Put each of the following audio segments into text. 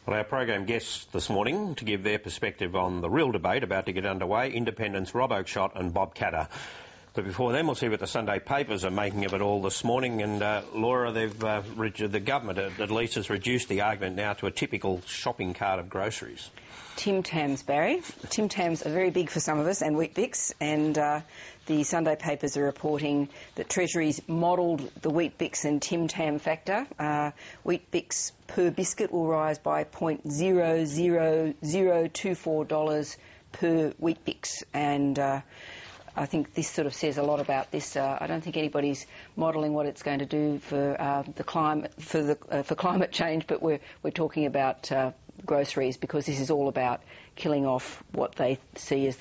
Well, our program guests this morning to give their perspective on the real debate about to get underway, independents Rob Oakeshott and Bob Catter. But before then, we'll see what the Sunday papers are making of it all this morning. And Laura, the government at least has reduced the argument now to a typical shopping cart of groceries. Tim Tams, Barry. Tim Tams are very big for some of us, and Weet-Bix, and the Sunday papers are reporting that Treasury's modelled the Weet-Bix and Tim Tam factor. Weet-Bix per biscuit will rise by $0.00024 per Weet-Bix, and I think this sort of says a lot about this. I don't think anybody's modelling what it's going to do for the climate, for climate change, but we're talking about groceries, because this is all about killing off what they see as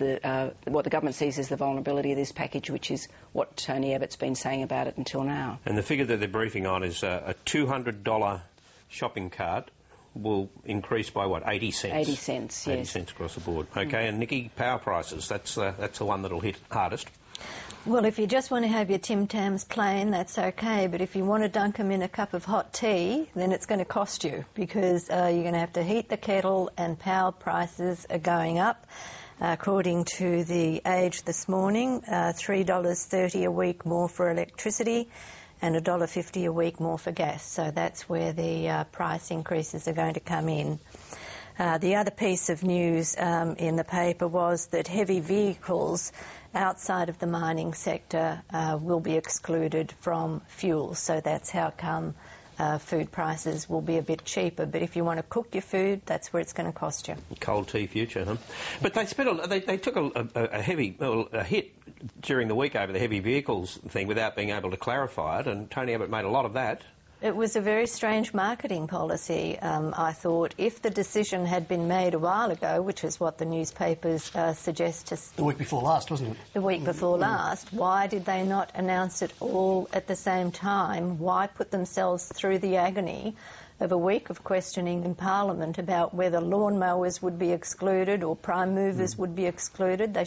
what the government sees as the vulnerability of this package, which is what Tony Abbott's been saying about it until now. And the figure that they're briefing on is a $200 shopping cart will increase by what, 80 cents? 80 cents, yes. 80 cents across the board. Okay, and Nikki, power prices, that's the one that'll hit hardest. Well, if you just want to have your Tim Tams plain, that's okay, but if you want to dunk them in a cup of hot tea, then it's going to cost you, because you're going to have to heat the kettle, and power prices are going up. According to The Age this morning, $3.30 a week more for electricity and $1.50 a week more for gas. So that's where the price increases are going to come in. The other piece of news in the paper was that heavy vehicles outside of the mining sector will be excluded from fuel. So that's how come food prices will be a bit cheaper. But if you want to cook your food, that's where it's going to cost you. Cold tea future, huh? But they took a hit during the week over the heavy vehicles thing without being able to clarify it, and Tony Abbott made a lot of that. It was a very strange marketing policy, I thought. If the decision had been made a while ago, which is what the newspapers suggest... The week before last, wasn't it? The week before last. Why did they not announce it all at the same time? Why put themselves through the agony of a week of questioning in Parliament about whether lawnmowers would be excluded or prime movers would be excluded? They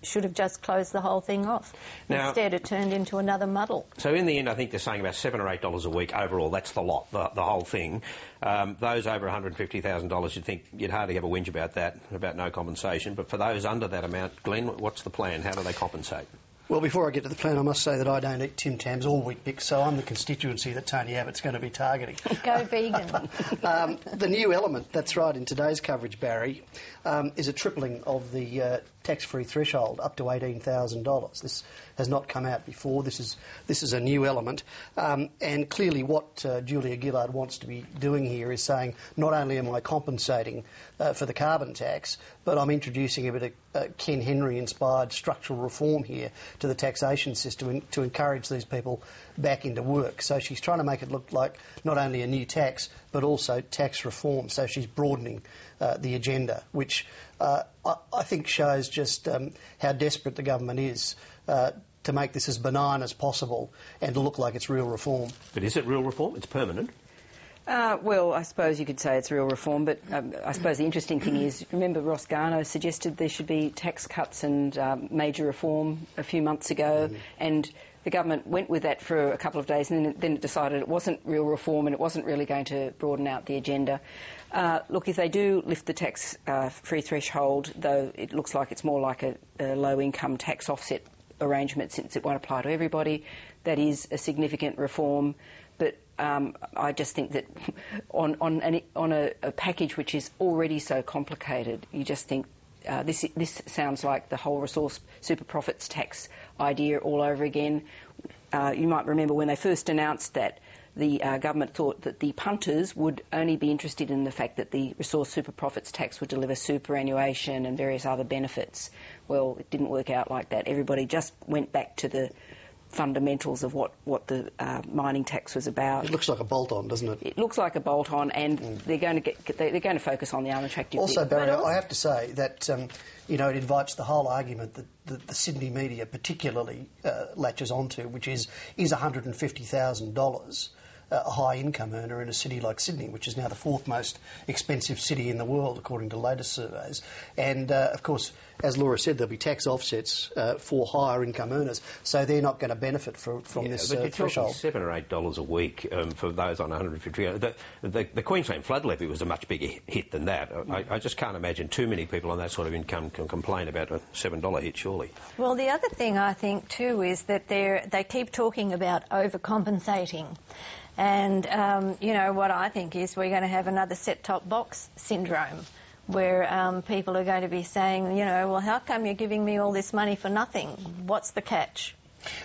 should have just closed the whole thing off. Now, instead, it turned into another muddle. So in the end, I think they're saying about $7 or $8 a week overall. That's the lot, the whole thing. Those over $150,000, you'd think you'd hardly have a whinge about that, about no compensation. But for those under that amount, Glenn, what's the plan? How do they compensate? Well, before I get to the plan, I must say that I don't eat Tim Tams or Weet-Bix, so I'm the constituency that Tony Abbott's going to be targeting. Go vegan. The new element, that's right, in today's coverage, Barry, is a tripling of the tax-free threshold up to $18,000. This has not come out before. This is a new element. And clearly what Julia Gillard wants to be doing here is saying, not only am I compensating for the carbon tax, but I'm introducing a bit of Ken Henry-inspired structural reform here to the taxation system to encourage these people back into work. So she's trying to make it look like not only a new tax, but also tax reform. So she's broadening the agenda, which I think shows just how desperate the government is to make this as benign as possible and to look like it's real reform. But is it real reform? It's permanent. Well, I suppose you could say it's real reform, but I suppose the interesting thing is, remember Ross Garnaut suggested there should be tax cuts and major reform a few months ago, and the government went with that for a couple of days, and then it decided it wasn't real reform and it wasn't really going to broaden out the agenda. Look, if they do lift the tax-free threshold, though it looks like it's more like a low-income tax offset arrangement since it won't apply to everybody, that is a significant reform. But I just think that on a package which is already so complicated, you just think this sounds like the whole resource super profits tax idea all over again. You might remember when they first announced that, the government thought that the punters would only be interested in the fact that the resource super profits tax would deliver superannuation and various other benefits. Well, it didn't work out like that. Everybody just went back to the fundamentals of what the mining tax was about. It looks like a bolt-on, doesn't it? It looks like a bolt-on, and they're going to focus on the unattractive. Also, Barry, I have to say that it invites the whole argument that the Sydney media particularly latches onto, which is $150,000 a high income earner in a city like Sydney, which is now the fourth most expensive city in the world according to latest surveys. And of course, as Laura said, there'll be tax offsets for higher income earners, so they're not going to benefit from this but you're threshold. talking $7 or $8 a week for those on 150. The Queensland flood levy was a much bigger hit than that. I just can't imagine too many people on that sort of income can complain about a $7 hit, surely. Well, the other thing I think too is that they keep talking about overcompensating. And, you know, what I think is we're going to have another set-top box syndrome where people are going to be saying, you know, well, how come you're giving me all this money for nothing? What's the catch?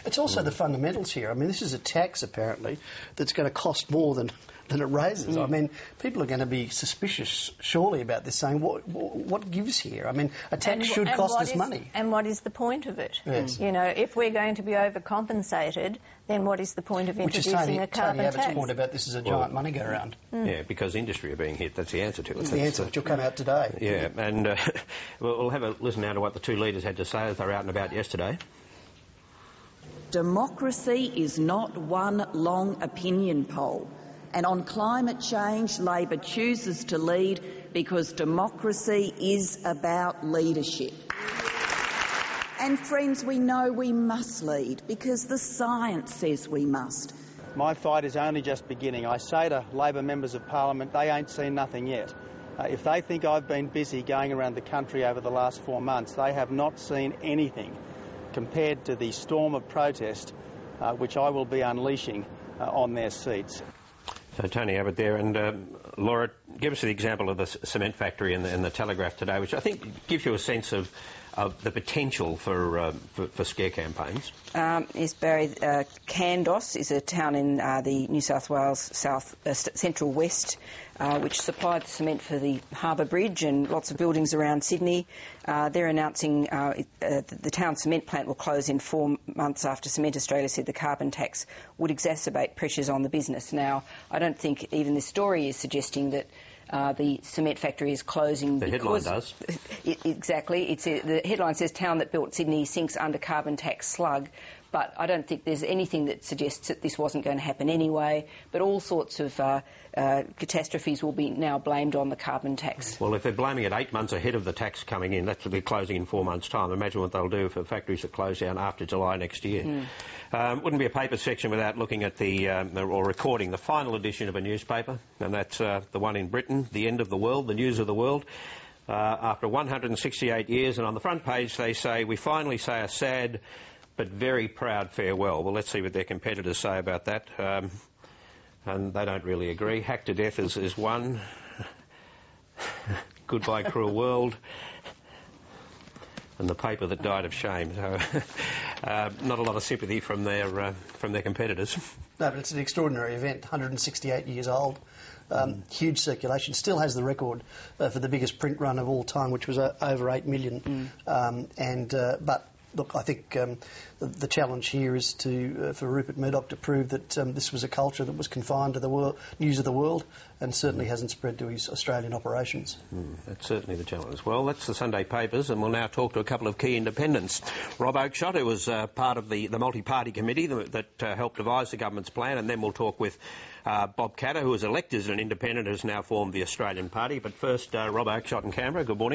It's also the fundamentals here. I mean, this is a tax, apparently, that's going to cost more than it raises. I mean, people are going to be suspicious, surely, about this, saying, what gives here? I mean, a tax should cost us money. And what is the point of it? Yes. You know, if we're going to be overcompensated, then what is the point of introducing a carbon tax? Tony Abbott's point about this is a giant money go-around. Yeah, because industry are being hit. That's the answer to it. That's the answer, which will come out today. Yeah, and we'll have a listen now to what the two leaders had to say as they were out and about yesterday. Democracy is not one long opinion poll. And on climate change, Labor chooses to lead because democracy is about leadership. And friends, we know we must lead because the science says we must. My fight is only just beginning. I say to Labor members of Parliament, they ain't seen nothing yet. If they think I've been busy going around the country over the last 4 months, they have not seen anything compared to the storm of protest which I will be unleashing on their seats. So Tony Abbott there, and Laura, give us the example of the cement factory in the Telegraph today, which I think gives you a sense of the potential for scare campaigns. Yes, Barrie, Candos is a town in the New South Wales central west, which supplied the cement for the Harbour Bridge and lots of buildings around Sydney. They're announcing the town cement plant will close in 4 months after Cement Australia said the carbon tax would exacerbate pressures on the business. Now, I don't think even this story is suggesting that the cement factory is closing. The headline does. Exactly. The headline says town that built Sydney sinks under carbon tax slug. But I don't think there's anything that suggests that this wasn't going to happen anyway. But all sorts of catastrophes will be now blamed on the carbon tax. Well, if they're blaming it 8 months ahead of the tax coming in, that's they're closing in 4 months' time. Imagine what they'll do for factories that close down after July next year. Wouldn't be a paper section without looking at or recording the final edition of a newspaper, and that's the one in Britain, The End of the World, the news of the world. After 168 years, and on the front page they say, we finally say a sad but very proud farewell. Well, let's see what their competitors say about that. And they don't really agree. Hacked to death is one. Goodbye, cruel world. And the paper that died of shame. So, not a lot of sympathy from their competitors. No, but it's an extraordinary event. 168 years old. Huge circulation. Still has the record for the biggest print run of all time, which was over 8 million. But look, I think the challenge here is for Rupert Murdoch to prove that this was a culture that was confined to the news of the world and certainly hasn't spread to his Australian operations. That's certainly the challenge. Well, that's the Sunday papers, and we'll now talk to a couple of key independents. Rob Oakeshott, who was part of the multi-party committee that helped devise the government's plan, and then we'll talk with Bob Katter, who was elected as an independent, has now formed the Australian Party. But first, Rob Oakeshott in Canberra, good morning.